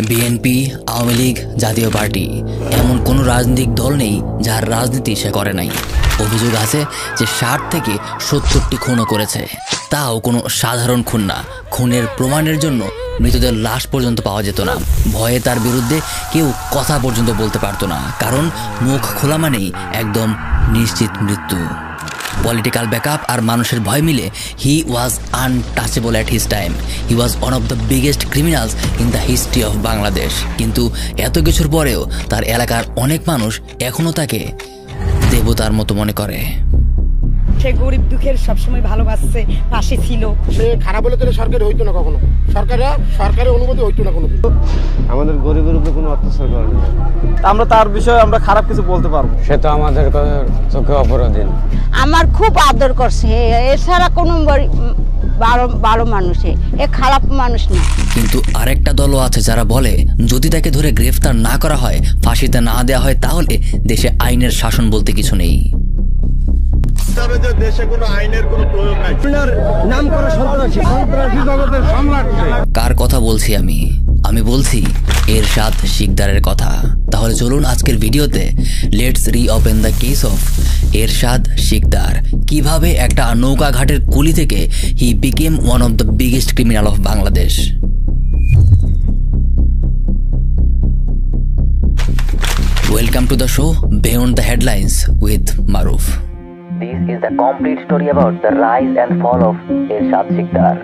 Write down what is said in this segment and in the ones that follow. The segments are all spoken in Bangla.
বিএনপি, আওয়ামী লীগ, জাতীয় পার্টি এমন কোনো রাজনৈতিক দল নেই যার রাজনীতি সে করে নাই। অভিযোগ আছে যে 60 থেকে 70টি খুনও করেছে, তাও কোনো সাধারণ খুন না। খুনের প্রমাণের জন্য মৃতদের লাশ পর্যন্ত পাওয়া যেত না। ভয়ে তার বিরুদ্ধে কেউ কথা পর্যন্ত বলতে পারতো না, কারণ মুখ খোলা মানেই একদম নিশ্চিত মৃত্যু। পলিটিক্যাল ব্যাকআপ আর মানুষের ভয় মিলে he was untouchable at his time. He was one of the biggest criminals in the history of Bangladesh. কিন্তু এত কিছুর পরেও তার এলাকার অনেক মানুষ এখনও তাকে দেবতার মতো মনে করে। সে গরিব দুঃখের সবসময় ভালোবাসছে, পাশে ছিল। সে খারাপ হলে তো সরকারি হইতো না কখনো, সরকারি অনুমতি হইতো না কোনো। আমাদের গরিবের উপরে কোনো অত্যাচার করে না। আমরা তার বিষয়ে আমরা খারাপ কিছু বলতে পারবো? সে তো আমাদের চোখে অপরাধী। আমার খুব আদর করছে, এছাড়া কোনো ভালো মানুষে এ খারাপ মানুষ না। কিন্তু আরেকটা দলও আছে যারা বলে যদি তাকে ধরে গ্রেফতার না করা হয়, ফাঁসিতে না দেওয়া হয়, তাহলে দেশে আইনের শাসন বলতে কিছু নেই। দেশে কোনো আইনের কোনো প্রয়োগ নাই। নাম করা সন্ত্রাসী জগতের সম্রাট। কার কথা বলছি আমি বলছি এরশাদ শিকদারের কথা। তাহলে চলুন আজকের ভিডিওতে let's reopen the case of Ershad Sikder. কিভাবে একটা নৌকা ঘাটের কুলি থেকে he became one of the biggest criminal of Bangladesh. Welcome to the show beyond the headlines with Maruf. This is the complete story about the rise and fall of Ershad Sikdar.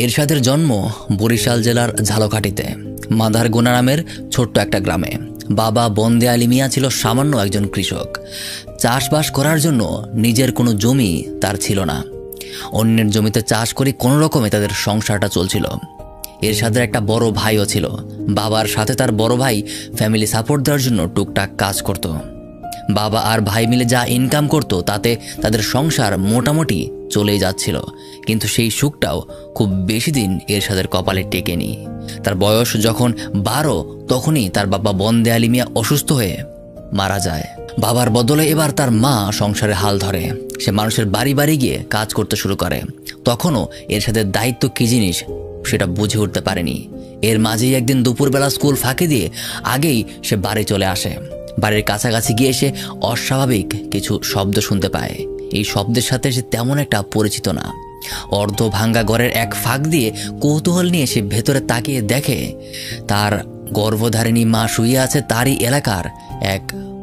এরশাদের জন্ম বরিশাল জেলার ঝালকাঠিতে মাদারগোনা নামের ছোট্ট একটা গ্রামে। বাবা বন্দে আলী মিয়া ছিল সামান্য একজন কৃষক। চাষবাস করার জন্য নিজের কোনো জমি তার ছিল না। অন্যের জমিতে চাষ করে কোনো রকমে তাদের সংসারটা চলছিল। এরশাদের একটা বড় ভাইও ছিল। বাবার সাথে তার বড় ভাই ফ্যামিলি সাপোর্ট দেওয়ার জন্য টুকটাক কাজ করত। বাবা আর ভাই মিলে যা ইনকাম করত তাতে তাদের সংসার মোটামুটি চলেই যাচ্ছিল। কিন্তু সেই সুখটাও খুব বেশি দিন এরশাদের কপালে টেকেনি। তার বয়স যখন 12 তখনই তার বাবা বন্দে আলী মিয়া অসুস্থ হয়ে মারা যায়। বাবার বদলে এবার তার মা সংসারে হাল ধরে। সে মানুষের বাড়ি বাড়ি গিয়ে কাজ করতে শুরু করে। তখনও এরশাদের দায়িত্ব কী জিনিস সেটা বুঝে উঠতে পারেনি। এর মাঝেই একদিন দুপুরবেলা স্কুল ফাঁকি দিয়ে আগেই সে বাড়ি চলে আসে। বাড়ির কাছাকাছি গিয়ে সে অস্বাভাবিক কিছু শব্দ শুনতে পায়। এই শব্দের সাথে সে তেমন একটা পরিচিত না। অর্ধ ভাঙ্গা ঘরের এক ফাঁক দিয়ে কৌতূহল নিয়ে সে ভেতরে তাকিয়ে দেখে তার গর্ভধারিণী মা শুয়ে আছে তারই এলাকার এক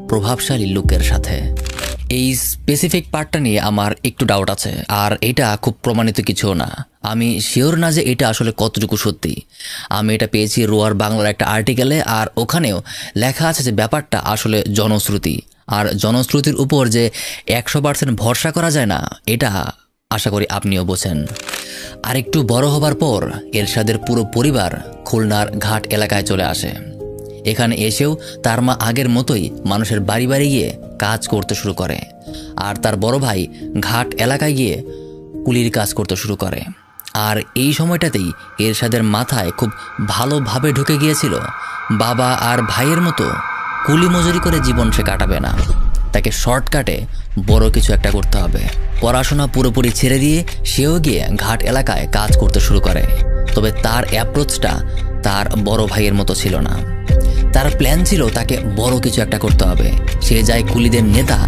প্রভাবশালী লোকের সাথে। এই স্পেসিফিক পার্টটা নিয়ে আমার একটু ডাউট আছে, আর এটা খুব প্রমাণিত কিছুও না। আমি শিওর না যে এটা আসলে কতটুকু সত্যি। আমি এটা পেয়েছি রোয়ার বাংলার একটা আর্টিকেলে, আর ওখানেও লেখা আছে যে ব্যাপারটা আসলে জনশ্রুতি। আর জনশ্রুতির উপর যে 100% ভরসা করা যায় না, এটা আশা করি আপনিও বোঝেন। আর একটু বড় হবার পর এরশাদের পুরো পরিবার খুলনার ঘাট এলাকায় চলে আসে। এখানে এসেও তার মা আগের মতোই মানুষের বাড়ি বাড়ি গিয়ে কাজ করতে শুরু করে। আর তার বড় ভাই ঘাট এলাকায় গিয়ে কুলির কাজ করতে শুরু করে। আর এই সময়টাতেই এরশাদের মাথায় খুব ভালোভাবে ঢুকে গিয়েছিল বাবা আর ভাইয়ের মতো কুলি মজুরি করে জীবন সে কাটাবে না। তাকে শর্টকাটে বড় কিছু একটা করতে হবে। পড়াশোনা পুরোপুরি ছেড়ে দিয়ে সেও গিয়ে ঘাট এলাকায় কাজ করতে শুরু করে। তবে তার অ্যাপ্রোচটা তার বড় ভাইয়ের মতো ছিল না। তার প্ল্যান ছিল তাকে বড় কিছু একটা করতে হবে। সে যায় কুলিদের নেতা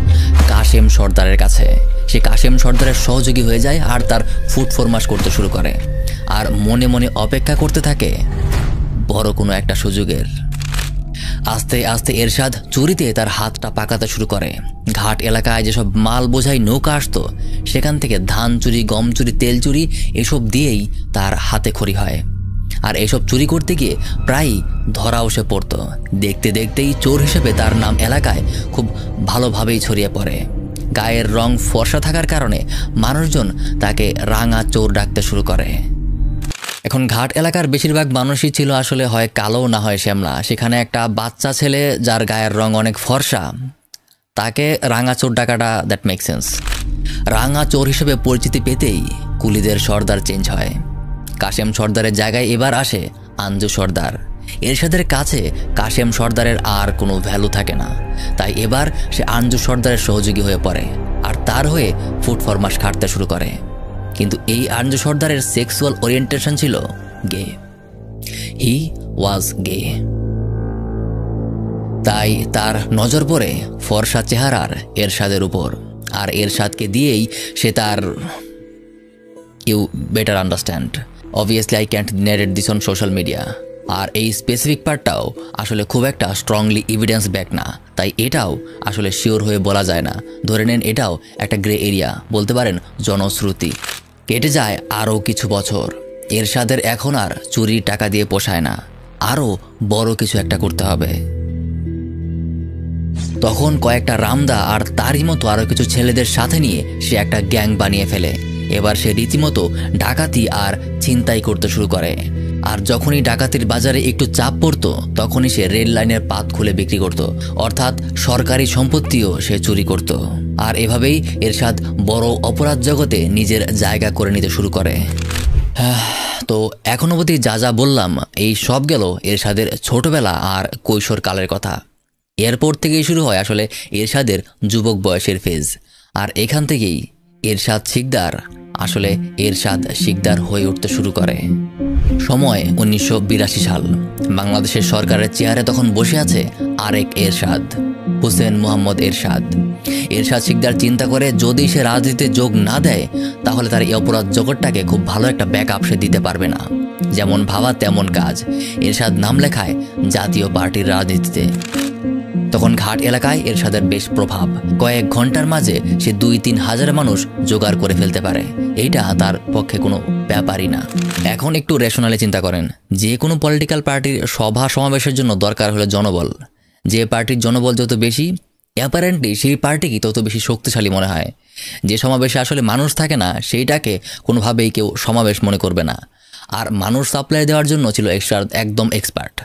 কাশেম সর্দারের কাছে। সে কাশেম সর্দারের সহযোগী হয়ে যায় আর তার ফুট ফরমাস করতে শুরু করে। আর মনে মনে অপেক্ষা করতে থাকে বড় কোনো একটা সুযোগের। আস্তে আস্তে এরশাদ চুরিতে তার হাতটা পাকাতে শুরু করে। ঘাট এলাকায় যেসব মাল বোঝাই নৌকা আসতো, সেখান থেকে ধান চুরি, গম চুরি, তেল চুরি এসব দিয়েই তার হাতে খড়ি হয়। আর এসব চুরি করতে গিয়ে প্রায়ই ধরাও সে পড়ত। দেখতে দেখতেই চোর হিসেবে তার নাম এলাকায় খুব ভালোভাবেই ছড়িয়ে পড়ে। গায়ের রং ফর্সা থাকার কারণে মানুষজন তাকে রাঙা চোর ডাকতে শুরু করে। এখন ঘাট এলাকার বেশিরভাগ মানুষই ছিল আসলে হয় কালো না হয় শ্যামলা। সেখানে একটা বাচ্চা ছেলে যার গায়ের রং অনেক ফর্সা, তাকে রাঙা চোর ডাকাটা দ্যাট মেক সেন্স। রাঙা চোর হিসেবে পরিচিতি পেতেই কুলিদের সর্দার চেঞ্জ হয়। কাশেম সর্দারের জায়গায় এবার আসে আঞ্জু সর্দার। এরশাদের কাছে কাশেম সর্দারের আর কোনো ভ্যালু থাকে না, তাই এবার সে আঞ্জু সর্দারের সহযোগী হয়ে পড়ে আর তার হয়ে ফুট ফরমাস খাটতে শুরু করে। কিন্তু এই আঞ্জু সর্দারের সেক্সুয়াল ওরিয়েন্টেশন ছিল গে। হি ওয়াজ গে। তাই তার নজর পড়ে ফর্সা চেহারার এরশাদের উপর, আর এরশাদকে দিয়েই সে তার you better understand. Obviously I can't narrate this on social media, আর এই স্পেসিফিক পার্টটাও আসলে খুব একটা স্ট্রংলি এভিডেন্স ব্যাক না, তাই এটাও আসলে শিওর হয়ে বলা যায় না। ধরে নেন এটাও একটা গ্রে এরিয়া, বলতে পারেন জনশ্রুতি। কেটে যায় আরও কিছু বছর। এরশাদের এখন আর চুরির টাকা দিয়ে পোষায় না, আরও বড় কিছু একটা করতে হবে। তখন কয়েকটা রামদা আর তারই মতো আরও কিছু ছেলেদের সাথে নিয়ে সে একটা গ্যাং বানিয়ে ফেলে। এবার সে রীতিমতো ডাকাতি আর ছিনতাই করতে শুরু করে। আর যখনই ডাকাতির বাজারে একটু চাপ পড়তো তখনই সে রেল লাইনের পাত খুলে বিক্রি করত, অর্থাৎ সরকারি সম্পত্তিও সে চুরি করত। আর এভাবেই এরশাদ বড় অপরাধ জগতে নিজের জায়গা করে নিতে শুরু করে। তো এখন অবধি যা যা বললাম এই সব গেল এরশাদের ছোটবেলা আর কৈশোরকালের কথা। এরপর থেকেই শুরু হয় আসলে এরশাদের যুবক বয়সের ফেজ, আর এখান থেকেই এরশাদ শিকদার আসলে এরশাদ শিকদার হয়ে উঠতে শুরু করে। সময় 1982 সাল। বাংলাদেশের সরকারের চেয়ারে তখন বসে আছে আরেক এরশাদ, হোসেন মোহাম্মদ এরশাদ। এরশাদ শিকদার চিন্তা করে যদি সে রাজনীতিতে যোগ না দেয় তাহলে তার এই অপরাধ জগৎটাকে খুব ভালো একটা ব্যাকআপ সে দিতে পারবে না। যেমন ভাবা তেমন কাজ। এরশাদ নাম লেখায় জাতীয় পার্টির রাজনীতিতে। তখন ঘাট এলাকায় এরশাদের বেশ প্রভাব। কয়েক ঘন্টার মাঝে সে 2-3 হাজার মানুষ জোগাড় করে ফেলতে পারে। এইটা তার পক্ষে কোনো ব্যাপারই না। এখন একটু রেশনালি চিন্তা করেন, যে কোনো পলিটিক্যাল পার্টির সভা সমাবেশের জন্য দরকার হলো জনবল। যে পার্টির জনবল যত বেশি, অ্যাপারেন্টলি সেই পার্টিকে তত বেশি শক্তিশালী মনে হয়। যে সমাবেশে আসলে মানুষ থাকে না সেইটাকে কোনোভাবেই কেউ সমাবেশ মনে করবে না। আর মানুষ সাপ্লাই দেওয়ার জন্য ছিল এরশাদ একদম এক্সপার্ট।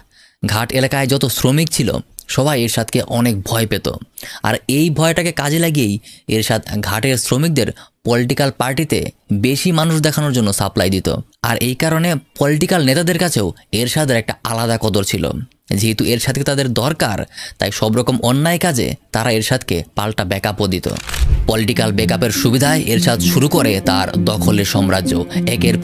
ঘাট এলাকায় যত শ্রমিক ছিল সবাই এরশাদকে অনেক ভয় পেত, আর এই ভয়টাকে কাজে লাগিয়েই এরশাদ ঘাটের শ্রমিকদের পলিটিক্যাল পার্টিতে বেশি মানুষ দেখানোর জন্য সাপ্লাই দিত। আর এই কারণে পলিটিক্যাল নেতাদের কাছেও এরশাদের একটা আলাদা কদর ছিল। যেহেতু এরশাদকে তাদের দরকার, তাই সব রকম অন্যায় কাজে তারা এরশাদকে পাল্টা ব্যাকআপও দিত। পলিটিক্যাল ব্যাকআপের সুবিধায় এরশাদ শুরু করে তার দখলের সাম্রাজ্য। একের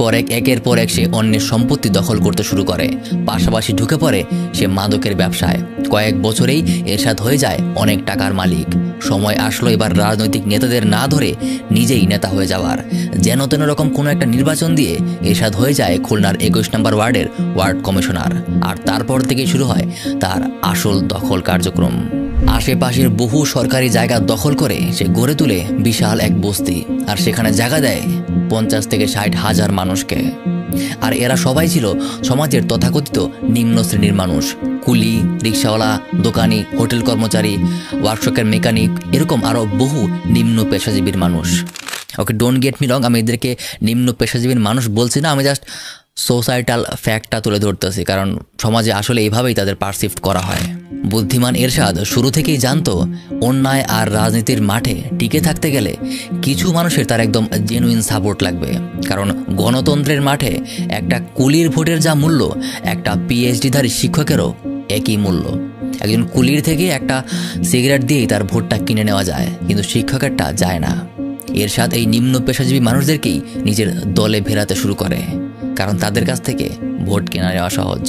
পর এক সে অন্যের সম্পত্তি দখল করতে শুরু করে। পাশাপাশি ঢুকে পড়ে সে মাদকের ব্যবসায়। কয়েক বছরেই এরশাদ হয়ে যায় অনেক টাকার মালিক। সময় আসলো এবার রাজনৈতিক নেতাদের না ধরে নিজেই নেতা হয়ে যাওয়ার। যেন তেন রকম কোনো একটা নির্বাচন দিয়ে এরশাদ হয়ে যায় খুলনার 21 নম্বর ওয়ার্ডের ওয়ার্ড কমিশনার। আর তারপর থেকেই শুরু হয় তার আসল দখল কার্যক্রম। আশেপাশের বহু সরকারি জায়গা দখল করে সে গড়ে তুলে বিশাল এক বস্তি, আর সেখানে জায়গা দেয় 50 থেকে 60 হাজার মানুষকে। আর এরা সবাই ছিল সমাজের তথাকথিত নিম্ন শ্রেণীর মানুষ। কুলি, রিক্সাওয়ালা, দোকানি, হোটেল কর্মচারী, ওয়ার্কশপের মেকানিক, এরকম আরও বহু নিম্ন পেশাজীবীর মানুষ। ওকে, ডোন্ট গেট মি রং, আমি এদেরকে নিম্ন পেশাজীবীর মানুষ বলছি না, আমি জাস্ট সোসাইটাল ফ্যাক্টটা তুলে ধরতেছি, কারণ সমাজে আসলে এইভাবেই তাদের পারসিফট করা হয়। বুদ্ধিমান এরশাদ শুরু থেকেই জানতো অন্যায় আর রাজনীতির মাঠে টিকে থাকতে গেলে কিছু মানুষের তার একদম জেনুইন সাপোর্ট লাগবে। কারণ গণতন্ত্রের মাঠে একটা কুলির ভোটের যা মূল্য, একটা পিএইচডিধারী শিক্ষকেরও একই মূল্য। একজন কুলির থেকে একটা সিগারেট দিয়েই তার ভোটটা কিনে নেওয়া যায়, কিন্তু শিক্ষকেরটা যায় না। এরশাদ এই নিম্ন পেশাজীবী মানুষদেরকেই নিজের দলে ভেড়াতে শুরু করে, কারণ তাদের কাছ থেকে ভোট কেনা নেওয়া সহজ।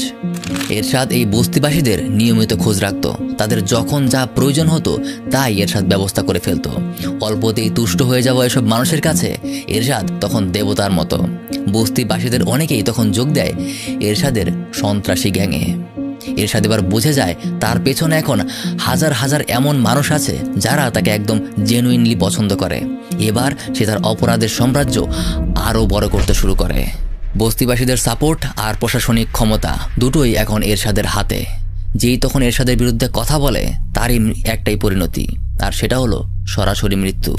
এরশাদ এই বস্তিবাসীদের নিয়মিত খোঁজ রাখত। তাদের যখন যা প্রয়োজন হতো তাই এরশাদ ব্যবস্থা করে ফেলত। অল্পতেই তুষ্ট হয়ে যাওয়া এসব মানুষের কাছে এরশাদ তখন দেবতার মতো। বস্তিবাসীদের অনেকেই তখন যোগ দেয় এরশাদের সন্ত্রাসী গ্যাংয়ে। এরশাদ এবার বুঝে যায় তার পেছনে এখন হাজার হাজার এমন মানুষ আছে যারা তাকে একদম জেনুইনলি পছন্দ করে। এবার সে তার অপরাধের সাম্রাজ্য আরও বড় করতে শুরু করে। বস্তিবাসীদের সাপোর্ট আর প্রশাসনিক ক্ষমতা দুটোই এখন এরশাদের হাতে। যেই তখন এরশাদের বিরুদ্ধে কথা বলে তারই একটাই পরিণতি, আর সেটা হলো সরাসরি মৃত্যু।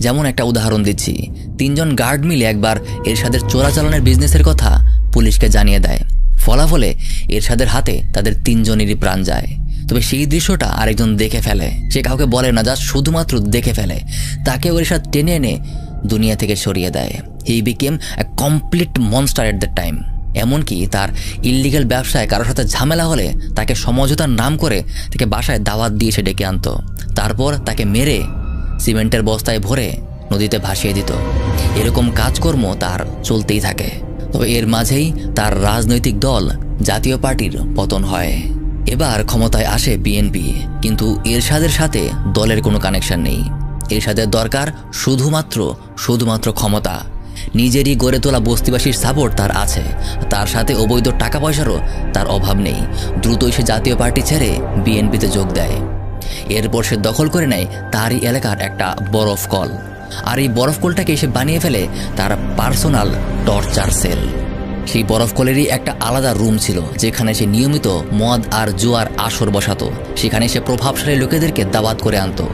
যেমন একটা উদাহরণ দিচ্ছি, 3 জন গার্ড মিলে একবার এরশাদের চোরাচালানের বিজনেসের কথা পুলিশকে জানিয়ে দেয়। ফলাফলে এরশাদের হাতে তাদের 3 জনেরই প্রাণ যায়। তবে সেই দৃশ্যটা আরেকজন দেখে ফেলে। সে কাউকে বলে না, যা শুধুমাত্র দেখে ফেলে। তাকেও এরশাদ টেনে এনে দুনিয়া থেকে সরিয়ে দেয়। He became A complete monster at the time. এমনকি তার ইল্লিগাল ব্যবসায় কারোর সাথে ঝামেলা হলে তাকে সমঝোতার নাম করে তাকে বাসায় দাওয়াত দিয়ে সে ডেকে আনতো, তারপর তাকে মেরে সিমেন্টের বস্তায় ভরে নদীতে ভাসিয়ে দিত। এরকম কাজকর্ম তার চলতেই থাকে। তবে এর মাঝেই তার রাজনৈতিক দল জাতীয় পার্টির পতন হয়। এবার ক্ষমতায় আসে বিএনপি, কিন্তু এরশাদের সাথে দলের কোনো কানেকশন নেই। এরশাদের দরকার শুধুমাত্র ক্ষমতা। নিজেরই গড়ে তোলা বস্তিবাসীর সাপোর্ট তার আছে, তার সাথে অবৈধ টাকা পয়সারও তার অভাব নেই। দ্রুতই সে জাতীয় পার্টি ছেড়ে বিএনপিতে যোগ দেয়। এরপর সে দখল করে নেয় তারই এলাকার একটা বরফ কল, আর এই বরফ কলটাকে সে বানিয়ে ফেলে তার পার্সোনাল টর্চার সেল। সেই বরফ কলেরই একটা আলাদা রুম ছিল, যেখানে সে নিয়মিত মদ আর জুয়ার আসর বসাতো। সেখানে সে প্রভাবশালী লোকেদেরকে দাওয়াত করে আনতো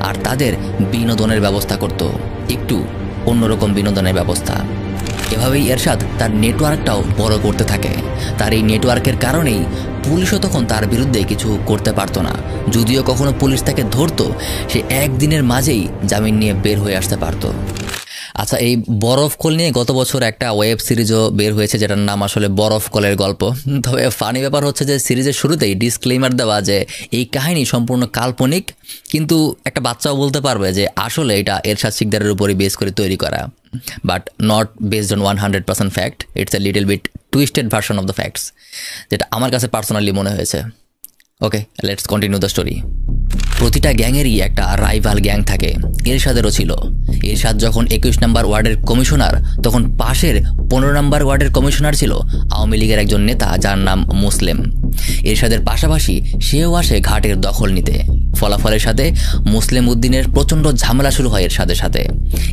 আর তাদের বিনোদনের ব্যবস্থা করত, একটু অন্যরকম বিনোদনের ব্যবস্থা। এভাবেই এরশাদ তার নেটওয়ার্কটাও বড় করতে থাকে। তার এই নেটওয়ার্কের কারণেই পুলিশও তখন তার বিরুদ্ধে কিছু করতে পারতো না। যদিও কখনো পুলিশ তাকে ধরতো, সে একদিনের মাঝেই জামিন নিয়ে বের হয়ে আসতে পারতো। আচ্ছা, এই বরফ কল নিয়ে গত বছর একটা ওয়েব সিরিজও বের হয়েছে, যেটার নাম আসলে বরফ কলের গল্প। তবে ফানি ব্যাপার হচ্ছে যে সিরিজের শুরুতেই ডিসক্লেইমার দেওয়া যে এই কাহিনী সম্পূর্ণ কাল্পনিক, কিন্তু একটা বাচ্চাও বলতে পারবে যে আসলে এটা এরশাদ শিকদারের উপরই বেস করে তৈরি করা, but not based on 100% fact. It's a little bit twisted version of the facts, যেটা আমার কাছে পার্সোনালি মনে হয়েছে। Okay, let's continue the story. প্রতিটা গ্যাংয়েরই একটা রাইভাল গ্যাং থাকে, এরশাদেরও ছিল। এরশাদ যখন 21 নম্বর ওয়ার্ডের কমিশনার, তখন পাশের 15 নম্বর ওয়ার্ডের কমিশনার ছিল আওয়ামী লীগের একজন নেতা যার নাম মুসলিম। এরশাদের পাশাপাশি সেও আসে ঘাটের দখল নিতে। ফলাফলের সাথে মুসলিম উদ্দিনের প্রচণ্ড ঝামেলা শুরু হয় এরশাদের সাথে।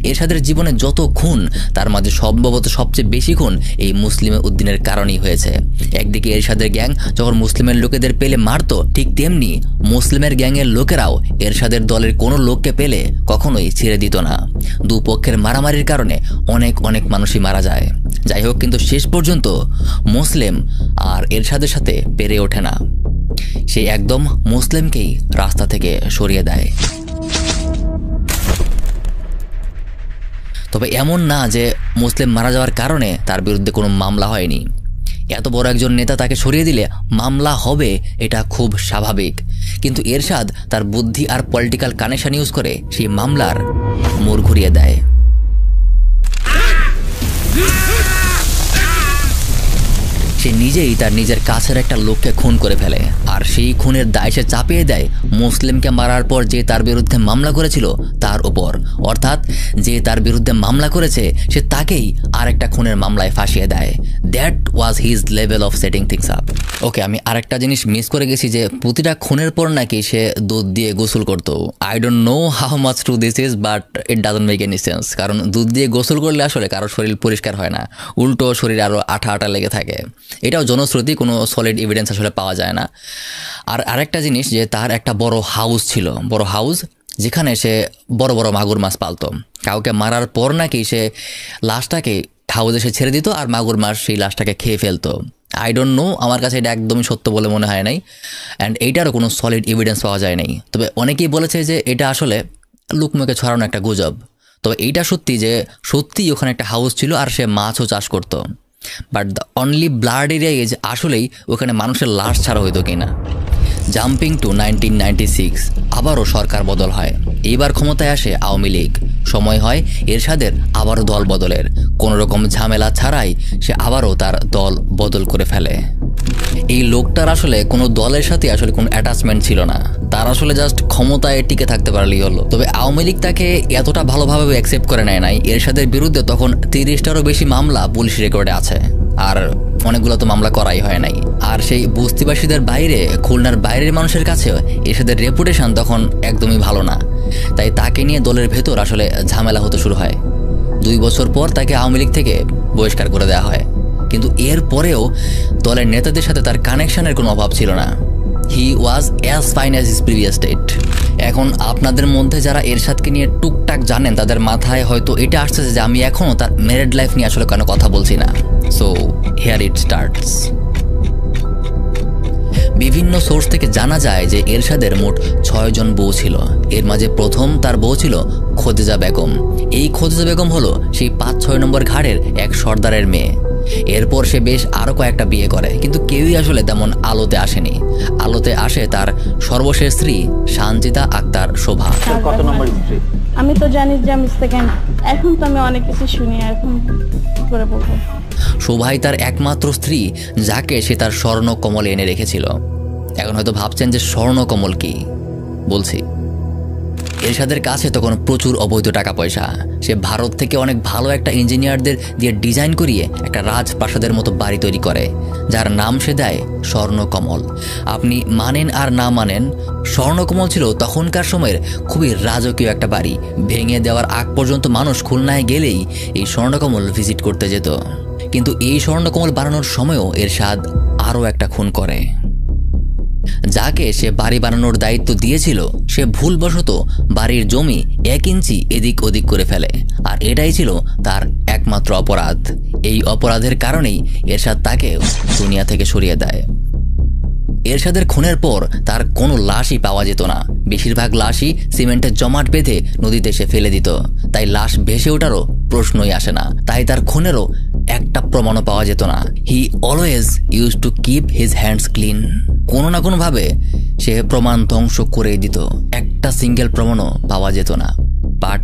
এরশাদের জীবনে যত খুন, তার মাঝে সম্ভবত সবচেয়ে বেশি খুন এই মুসলিম উদ্দিনের কারণেই হয়েছে। একদিকে এরশাদের গ্যাং যখন মুসলিমের লোকেদের পেলে মারতো, ঠিক তেমনি মুসলিমের গ্যাংয়ের লোকেরাও এরশাদের দলের কোনো লোককে পেলে কখনোই ছেড়ে দিত না। দুপক্ষের মারামারির কারণে অনেক মানুষই মারা যায়। যাই হোক, কিন্তু শেষ পর্যন্ত মুসলিম আর এরশাদের সাথে পেরে ওঠে না। সে একদম মুসলিমকেই রাস্তা থেকে সরিয়ে দেয়। তবে এমন না যে মুসলিম মারা যাওয়ার কারণে তার বিরুদ্ধে কোনো মামলা হয়নি। এত বড় একজন নেতা তাকে সরিয়ে দিলে মামলা হবে, এটা খুব স্বাভাবিক। কিন্তু এরশাদ তার বুদ্ধি আর পলিটিক্যাল কানেকশন ইউজ করে সেই মামলার মোড় ঘুরিয়ে দেয়। সে নিজেই তার নিজের কাছের একটা লোককে খুন করে ফেলে, আর সেই খুনের দায় সে চাপিয়ে দেয় মুসলিমকে মারার পর যে তার বিরুদ্ধে মামলা করেছিল তার উপর। অর্থাৎ যে তার বিরুদ্ধে মামলা করেছে সে তাকেই আরেকটা খুনের মামলায় ফাঁসিয়ে দেয়। That was his level of setting things up. Okay, আমি আরেকটা জিনিস মিস করে গেছি যে প্রতিটা খুনের পর নাকি সে দুধ দিয়ে গোসল করতো। I don't know how much true this is, but it doesn't make any sense. কারণ দুধ দিয়ে গোসল করলে আসলে কারো শরীর পরিষ্কার হয় না, উল্টো শরীর আরও আঠা লেগে থাকে। এটাও জনশ্রুতি, কোনো সলিড এভিডেন্স আসলে পাওয়া যায় না। আর আরেকটা জিনিস যে তার একটা বড় হাউস ছিল, বড় হাউস, যেখানে সে বড় মাগুর মাছ পালতো। কাউকে মারার পর নাকি সে লাশটাকে হাউসে সে ছেড়ে দিত আর মাগুর মাছ সেই লাশটাকে খেয়ে ফেলতো। আই ডোন্ট নো, আমার কাছে এটা একদমই সত্য বলে মনে হয় নাই, অ্যান্ড এইটারও কোনো সলিড এভিডেন্স পাওয়া যায় নাই। তবে অনেকেই বলেছে যে এটা আসলে লোকমুখে ছড়ানো একটা গুজব। তবে এইটা সত্যি যে সত্যিই ওখানে একটা হাউস ছিল আর সে মাছও চাষ করতো। But the only blood area is আসলেই ওখানে মানুষের লাশ ছাড়া হইতো কিনা। জাম্পিং টু 1996, আবারও সরকার বদল হয়। এইবার ক্ষমতায় আসে আওয়ামী লীগ। সময় হয় এরশাদের আবারও দল বদলের। কোনো রকম ঝামেলা ছাড়াই সে আবারও তার দল বদল করে ফেলে। এই লোকটার আসলে কোনো দলের সাথে আসলে কোনো অ্যাটাচমেন্ট ছিল না, তার আসলে জাস্ট ক্ষমতায় টিকে থাকতে পারলেই হলো। তবে আওয়ামী লীগ তাকে এতটা ভালোভাবে অ্যাকসেপ্ট করে নেয় নাই। এরশাদের বিরুদ্ধে তখন 30টারও বেশি মামলা পুলিশ রেকর্ডে আছে, আর অনেকগুলো তো মামলা করাই হয় নাই। আর সেই বস্তিবাসীদের বাইরে, খুলনার বাইরের মানুষের কাছে এরশাদের রেপুটেশন তখন একদমই ভালো না। তাই তাকে নিয়ে দলের ভেতর আসলে ঝামেলা হতে শুরু হয়। 2 বছর পর তাকে আওয়ামী লীগ থেকে বহিষ্কার করে দেওয়া হয়। কিন্তু এর পরেও দলের নেতাদের সাথে তার কানেকশনের কোনো অভাব ছিল না। He was as fine as his previous state. এখন আপনাদের মধ্যে যারা এরশাদকে নিয়ে টুকটাক জানেন, তাদের মাথায় হয়তো এটা আসছে যে আমি এখনও তার ম্যারিড লাইফ নিয়ে আসলে কোনো কথা বলছি না। So here it starts. বিভিন্ন সোর্স থেকে জানা যায় যে এরশাদের মোট 6 জন বউ ছিল। এর মাঝে প্রথম তার বউ ছিল খদিজা বেগম। এই খদিজা বেগম হলো সেই 5-6 নম্বর ঘাড়ের এক সর্দারের মেয়ে। এরপর সে বেশ আরও কয়েকটা বিয়ে করে, কিন্তু কেউই আসলে তেমন আলোতে আসেনি। আলোতে আসে তার সর্বশেষ স্ত্রী সানজিদা আক্তার শোভা। কত নম্বর স্ত্রী? আমি তো জানি যে আমি সেকেন্ড। এখন তো আমি অনেক কিছু শুনি, এখন কি করে বলবো। শোভাই তার একমাত্র স্ত্রী, যাকে সে তার স্বর্ণ কমলে এনে রেখেছিল। এখন হয়তো ভাবছেন যে স্বর্ণ কমল কি, বলছি। এরশাদের কাছে তখন প্রচুর অবৈধ টাকা পয়সা। সে ভারত থেকে অনেক ভালো একটা ইঞ্জিনিয়ারদের দিয়ে ডিজাইন করিয়ে একটা রাজপ্রাসাদের মতো বাড়ি তৈরি করে, যার নাম সে দেয় স্বর্ণকমল। আপনি মানেন আর না মানেন, স্বর্ণকমল ছিল তখনকার সময়ের খুবই রাজকীয় একটা বাড়ি। ভেঙে দেওয়ার আগ পর্যন্ত মানুষ খুলনায় গেলেই এই স্বর্ণকমল ভিজিট করতে যেত। কিন্তু এই স্বর্ণকমল বানানোর সময়ও এরশাদ আরও একটা খুন করে। যাকে সে বাড়ি বানানোর দায়িত্ব দিয়েছিল সে ভুলবশত বাড়ির জমি 1 ইঞ্চি এদিক ওদিক করে ফেলে, আর এটাই ছিল তার একমাত্র অপরাধ। এই অপরাধের কারণেই এরশাদ তাকে দুনিয়া থেকে সরিয়ে দেয়। এরশাদের খুনের পর তার কোনো লাশই পাওয়া যেত না। বেশিরভাগ লাশই সিমেন্টের জমাট বেঁধে নদীতে সে ফেলে দিত, তাই লাশ ভেসে ওঠারও প্রশ্নই আসে না। তাই তার খুনেরও একটা প্রমাণও পাওয়া যেত না। He always use to keep his hands clean. কোনো না কোনোভাবে সে প্রমাণ ধ্বংস করে দিত, একটা সিঙ্গেল প্রমাণও পাওয়া যেত না। বাট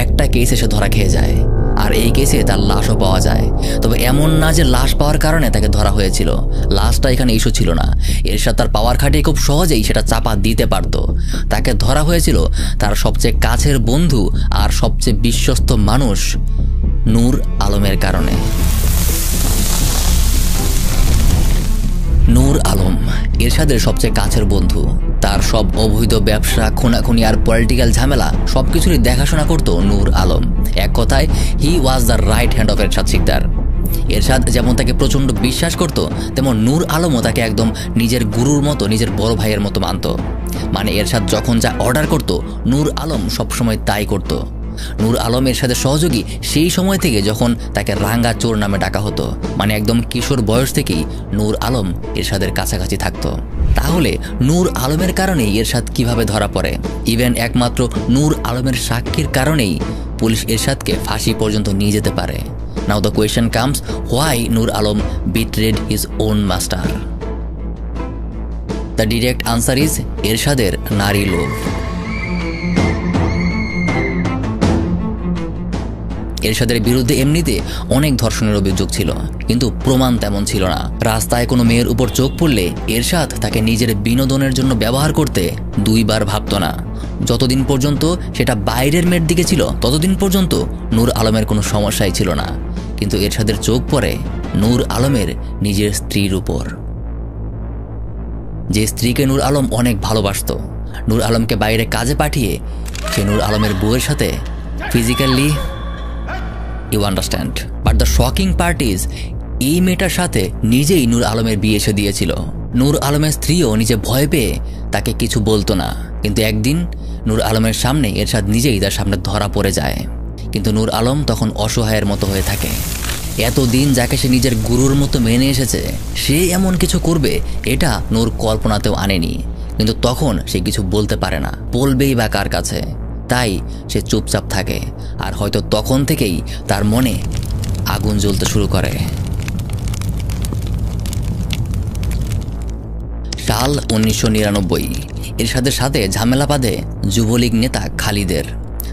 একটা কেসে সে ধরা খেয়ে যায়, আর এই কেসে তার লাশও পাওয়া যায়। তবে এমন না যে লাশ পাওয়ার কারণে তাকে ধরা হয়েছিল, লাশটা এখানে ইস্যু ছিল না। এরশাদ তার পাওয়ার খাটিয়ে খুব সহজেই সেটা চাপা দিতে পারত। তাকে ধরা হয়েছিল তার সবচেয়ে কাছের বন্ধু আর সবচেয়ে বিশ্বস্ত মানুষ নূর আলমের কারণে। নূর আলম এরশাদের সবচেয়ে কাছের বন্ধু। তার সব অবৈধ ব্যবসা, খুনাখুনি আর পলিটিক্যাল ঝামেলা সবকিছুরই দেখাশোনা করত নূর আলম। এক কথায় he was the right hand of Ershad Sikder. Ershad যেমন তাকে প্রচণ্ড বিশ্বাস করত, তেমন নূর আলমও তাকে একদম নিজের গুরুর মতো, নিজের বড় ভাইয়ের মতো মানত। মানে এরশাদ যখন যা অর্ডার করত নূর আলম সবসময় তাই করত। নূর আলম এরশাদের সহযোগী সেই সময় থেকে যখন তাকে রাঙ্গা চোর নামে ডাকা হতো। মানে একদম কিশোর বয়স থেকেই নূর আলম এরশাদের কাছাকাছি থাকতো। তাহলে নূর আলমের কারণেই এরশাদ কিভাবে ধরা পড়ে? ইভেন একমাত্র নূর আলমের সাক্ষীর কারণেই পুলিশ এরশাদকে ফাঁসি পর্যন্ত নিয়ে যেতে পারে। Now the question comes, why Noor Alam betrayed his own master? The direct answer is এরশাদের নারী লোভ। এরশাদের বিরুদ্ধে এমনিতে অনেক ধর্ষণের অভিযোগ ছিল, কিন্তু প্রমাণ তেমন ছিল না। রাস্তায় কোনো মেয়ের উপর চোখ পড়লে এরশাদ তাকে নিজের বিনোদনের জন্য ব্যবহার করতে 2 বার ভাবত না। যতদিন পর্যন্ত সেটা বাইরের মেয়ের দিকে ছিল ততদিন পর্যন্ত নূর আলমের কোনো সমস্যাই ছিল না। কিন্তু এরশাদের চোখ পড়ে নূর আলমের নিজের স্ত্রীর উপর, যে স্ত্রীকে নূর আলম অনেক ভালোবাসত। নূর আলমকে বাইরে কাজে পাঠিয়ে সে নূর আলমের বউয়ের সাথে physically, you understand. But the shocking part is, এই মেয়েটার সাথে নিজেই নূর আলমের বিয়ে এসে দিয়েছিল। নূর আলমের স্ত্রীও নিজে ভয় পেয়ে তাকে কিছু বলতো না, কিন্তু একদিন নূর আলমের সামনে এরশাদ নিজেই তার সামনে ধরা পড়ে যায়। কিন্তু নূর আলম তখন অসহায়ের মতো হয়ে থাকে। এতদিন যাকে সে নিজের গুরুর মতো মেনে এসেছে, সে এমন কিছু করবে এটা নূর কল্পনাতেও আনেনি। কিন্তু তখন সে কিছু বলতে পারে না, বলবেই বা কার কাছে? তাই সে চুপচাপ থাকে। আর হয়তো তখন থেকেই তার মনে আগুন জ্বলতে শুরু করে। সাল 1999, এরশাদের সাথে ঝামেলা বাঁধে যুবলীগ নেতা খালিদের।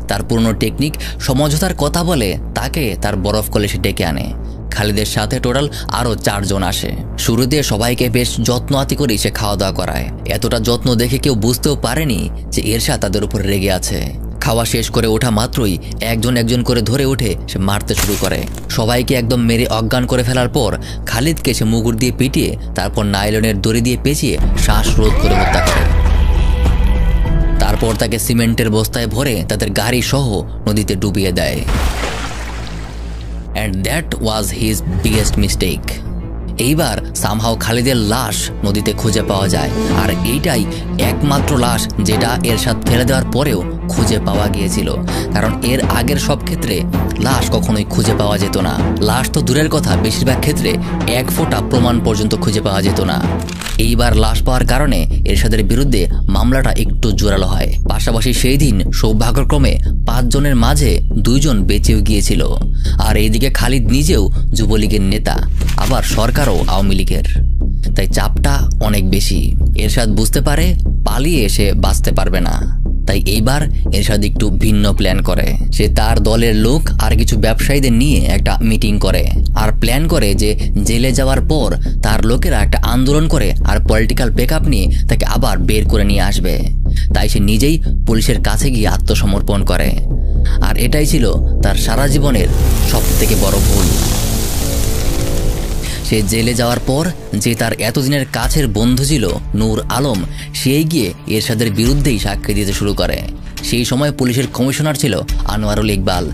তার পুরনো টেকনিক সমঝোতার কথা বলে তাকে তার বরফ কলেজে ডেকে আনে। খালিদের সাথে টোটাল আরও 4 জন আসে। শুরুতে সবাইকে বেশ যত্ন আতি করেই সে খাওয়া দাওয়া করায়। এতটা যত্ন দেখে কেউ বুঝতেও পারেনি যে এরশাদ তাদের উপর রেগে আছে। খাওয়া শেষ করে ওঠা মাত্রই একজন একজন করে ধরে উঠে সে মারতে শুরু করে। সবাইকে একদম মেরে অজ্ঞান করে ফেলার পর খালিদকে সে মুগুর দিয়ে পিটিয়ে তারপর নাইলনের দড়ি দিয়ে পেঁচিয়ে শ্বাসরোধ করে হত্যা করে। তারপর তাকে সিমেন্টের বস্তায় ভরে তাদের গাড়ি সহ নদীতে ডুবিয়ে দেয়। And that was his biggest mistake. এইবার সামহাও খালিদের লাশ নদীতে খুঁজে পাওয়া যায়, আর এইটাই একমাত্র লাশ যেটা এরশাদ ফেলে দেওয়ার পরেও খুঁজে পাওয়া গিয়েছিল, কারণ এর আগের সব ক্ষেত্রে লাশ কখনোই খুঁজে পাওয়া যেত না। লাশ তো দূরের কথা, বেশিরভাগ ক্ষেত্রে এক ফোঁটা প্রমাণ পর্যন্ত খুঁজে পাওয়া যেত না। এইবার লাশ পাওয়ার কারণে এরশাদের বিরুদ্ধে মামলাটা একটু জোরালো হয়। পাশাপাশি সেই দিন সৌভাগ্যক্রমে 5 জনের মাঝে 2 জন বেঁচেও গিয়েছিল। আর এইদিকে খালিদ নিজেও যুবলীগের নেতা, আবার সরকারও আওয়ামী লীগের, তাই চাপটা অনেক বেশি। এরশাদ বুঝতে পারে পালিয়ে এসে বাঁচতে পারবে না, তাই এইবার এরশাদ একটু ভিন্ন প্ল্যান করে। সে তার দলের লোক আর কিছু ব্যবসায়ীদের নিয়ে একটা মিটিং করে আর প্ল্যান করে যে জেলে যাওয়ার পর তার লোকেরা একটা আন্দোলন করে আর পলিটিক্যাল ব্যাকআপ নিয়ে তাকে আবার বের করে নিয়ে আসবে। তাই সে নিজেই পুলিশের কাছে গিয়ে আত্মসমর্পণ করে। আর এটাই ছিল তার সারা জীবনের সবথেকে বড় ভুল। সে জেলে যাওয়ার পর যে তার এতদিনের কাছের বন্ধু ছিল নূর আলম, সেই গিয়ে এরশাদের বিরুদ্ধেই সাক্ষী দিতে শুরু করে। সেই সময় পুলিশের কমিশনার ছিল আনোয়ারুল ইকবাল।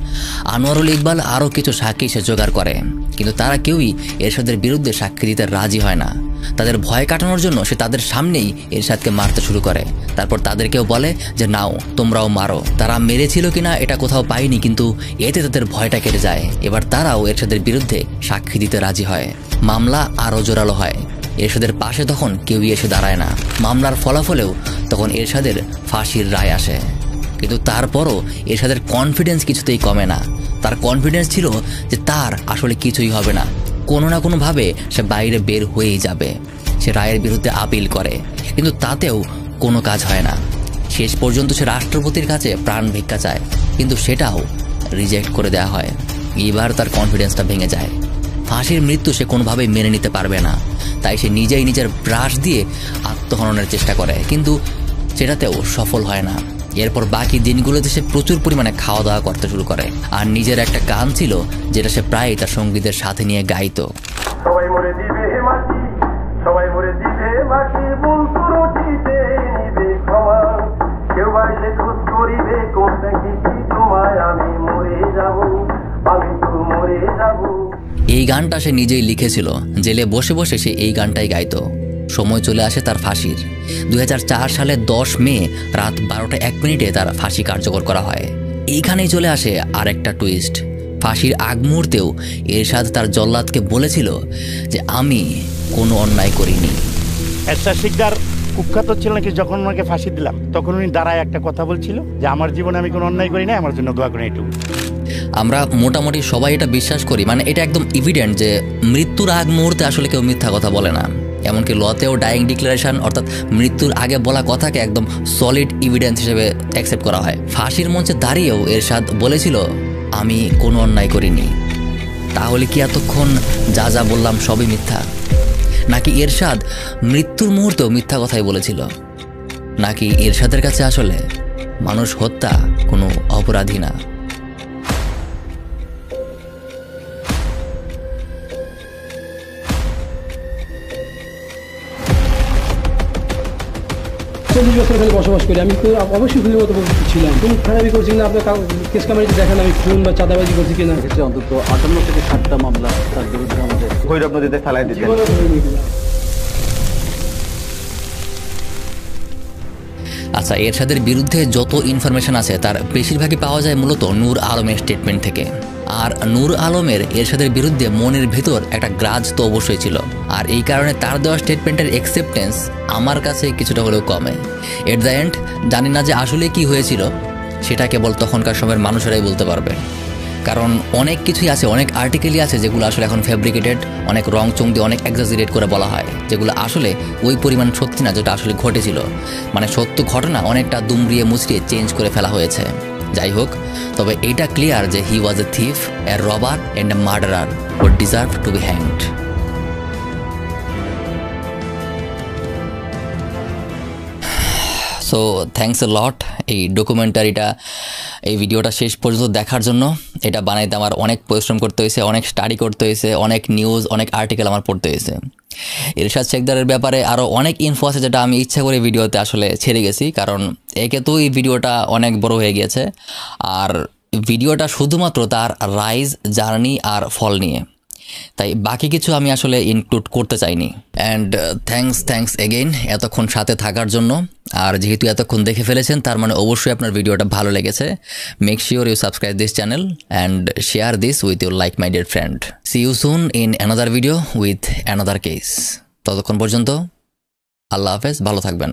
আনোয়ারুল ইকবাল আরও কিছু সাক্ষী সে জোগাড় করে, কিন্তু তারা কেউই এরশাদের বিরুদ্ধে সাক্ষী দিতে রাজি হয় না। তাদের ভয় কাটানোর জন্য সে তাদের সামনেই এরশাদকে মারতে শুরু করে। তারপর তাদেরকেও বলে যে নাও তোমরাও মারো। তারা মেরেছিল কিনা এটা কোথাও পায়নি, কিন্তু এতে তাদের ভয়টা কেটে যায়। এবার তারাও এরশাদের বিরুদ্ধে সাক্ষী দিতে রাজি হয়। মামলা আরও জোরালো হয়। এরশাদের পাশে তখন কেউই এসে দাঁড়ায় না। মামলার ফলাফলেও তখন এরশাদের ফাঁসির রায় আসে, কিন্তু তারপরও এরশাদের কনফিডেন্স কিছুতেই কমে না। তার কনফিডেন্স ছিল যে তার আসলে কিছুই হবে না, কোনো না কোনোভাবে সে বাইরে বের হয়েই যাবে। সে রায়ের বিরুদ্ধে আপিল করে, কিন্তু তাতেও কোনো কাজ হয় না। শেষ পর্যন্ত সে রাষ্ট্রপতির কাছে প্রাণ ভিক্ষা চায়, কিন্তু সেটাও রিজেক্ট করে দেওয়া হয়। এবার তার কনফিডেন্সটা ভেঙে যায়। ফাঁসির মৃত্যু সে কোনোভাবেই মেনে নিতে পারবে না, তাই সে নিজেই নিজের ব্রাশ দিয়ে আত্মহননের চেষ্টা করে, কিন্তু সেটাতেও সফল হয় না। এরপর বাকি দিনগুলোতে সে প্রচুর পরিমাণে খাওয়া দাওয়া করতে শুরু করে। আর নিজের একটা গান ছিল যেটা সে প্রায় তার সঙ্গীদের সাথে নিয়ে গাইতো। সবাই মরে দিবে মাটি, সবাই মরে দিবে মাটি, বন্ধু রটিতে নিবে ক্ষমা, কেউ আসে খোঁজ করিবে কোনটা কি তোমায়, আমি মরে যাব, আমি তো মরে যাব। এই গানটা সে নিজেই লিখেছিল। জেলে বসে বসে সে এই গানটাই গাইতো। সময় চলে আসে তার ফাঁসির। 2004 সালের 10 মে রাত 12:01 তার ফাঁসি কার্যকর করা হয়। এইখানেই চলে আসে আরেকটা টুইস্ট। ফাঁসির আগ মুহূর্তেও এরশাদ তার জল্লাদকে বলেছিল যে আমি কোনো অন্যায় করিনি। এরশাদ শিকদার কুখ্যাত ছিল নাকি, যখন ওনাকে ফাঁসি দিলাম তখন উনি দাঁড়ায় একটা কথা বলছিল যে আমার জীবনে আমি কোনো অন্যায় করি না, আমার জন্য দোয়া করি। একটু আমরা মোটামুটি সবাই এটা বিশ্বাস করি, মানে এটা একদম ইভিডেন্ট যে মৃত্যুর আগ মুহূর্তে আসলে কেউ মিথ্যা কথা বলে না। এমনকি লতেও ডাইং ডিক্লারেশন অর্থাৎ মৃত্যুর আগে বলা কথাকে একদম সলিড এভিডেন্স হিসেবে অ্যাকসেপ্ট করা হয়। ফাঁসির মঞ্চে দাঁড়িয়েও এরশাদ বলেছিল আমি কোনো অন্যায় করিনি। তাহলে কি এতক্ষণ যা যা বললাম সবই মিথ্যা? নাকি এরশাদ মৃত্যুর মুহূর্তেও মিথ্যা কথাই বলেছিল? নাকি এরশাদের কাছে আসলে মানুষ হত্যা কোনো অপরাধী না? বসবাস করি আমি, তো অবশ্যই খুবই মতো ছিলাম। কোন খারাপই করছি না, আপনার কেস কামারিতে দেখেন আমি খুন বা চাঁদাবাজি করছি কিনা। অন্তত 58 থেকে 60টা মামলা তার বিরুদ্ধে আমাদের ভৈরব নদীতে ফেলাই দিতে। আচ্ছা, এরশাদের বিরুদ্ধে যত ইনফরমেশন আছে তার বেশিরভাগই পাওয়া যায় মূলত নূর আলমের স্টেটমেন্ট থেকে। আর নূর আলমের এরশাদের বিরুদ্ধে মনের ভেতর একটা গ্রাজ তো অবশ্যই ছিল, আর এই কারণে তার দেওয়া স্টেটমেন্টের অ্যাকসেপ্টেন্স আমার কাছে কিছুটা হলেও কমে। এট দ্য এন্ড জানি না যে আসলে কি হয়েছিল, সেটা কেবল তখনকার সময়ের মানুষেরাই বলতে পারবে। কারণ অনেক কিছুই আছে, অনেক আর্টিকেলই আছে যেগুলো আসলে এখন ফ্যাব্রিকেটেড, অনেক রং চং দিয়ে অনেক এক্সাজারেট করে বলা হয়, যেগুলো আসলে ওই পরিমাণ সত্যি না যেটা আসলে ঘটেছিল। মানে সত্য ঘটনা অনেকটা দুমড়িয়ে মুচড়িয়ে চেঞ্জ করে ফেলা হয়েছে। যাই হোক, তবে এটা ক্লিয়ার যে he was a thief, a robber and a murderer who deserve to be hanged. So thanks a lot এই ডকুমেন্টারিটা, এই ভিডিওটা শেষ পর্যন্ত দেখার জন্য। এটা বানাইতে আমার অনেক পরিশ্রম করতে হয়েছে, অনেক স্টাডি করতে হয়েছে, অনেক নিউজ, অনেক আর্টিকেল আমার পড়তে হয়েছে। এরশাদ শেখদারের ব্যাপারে আরও অনেক ইনফো আছে যেটা আমি ইচ্ছা করে ভিডিওতে আসলে ছেড়ে গেছি, কারণ একে তো এই ভিডিওটা অনেক বড় হয়ে গিয়েছে। আর ভিডিওটা শুধুমাত্র তার রাইজ, জার্নি আর ফল নিয়ে। তাই বাকি কিছু আমি আসলে ইনক্লুড করতে চাইনি। অ্যান্ড থ্যাঙ্কস এগেইন এতক্ষণ সাথে থাকার জন্য। আর যেহেতু এতক্ষণ দেখে ফেলেছেন তার মানে অবশ্যই আপনার ভিডিওটা ভালো লেগেছে। Make sure you subscribe this channel and share this with your like minded friend. See you soon in another video with another case. ততক্ষণ পর্যন্ত আল্লাহ হাফেজ, ভালো থাকবেন।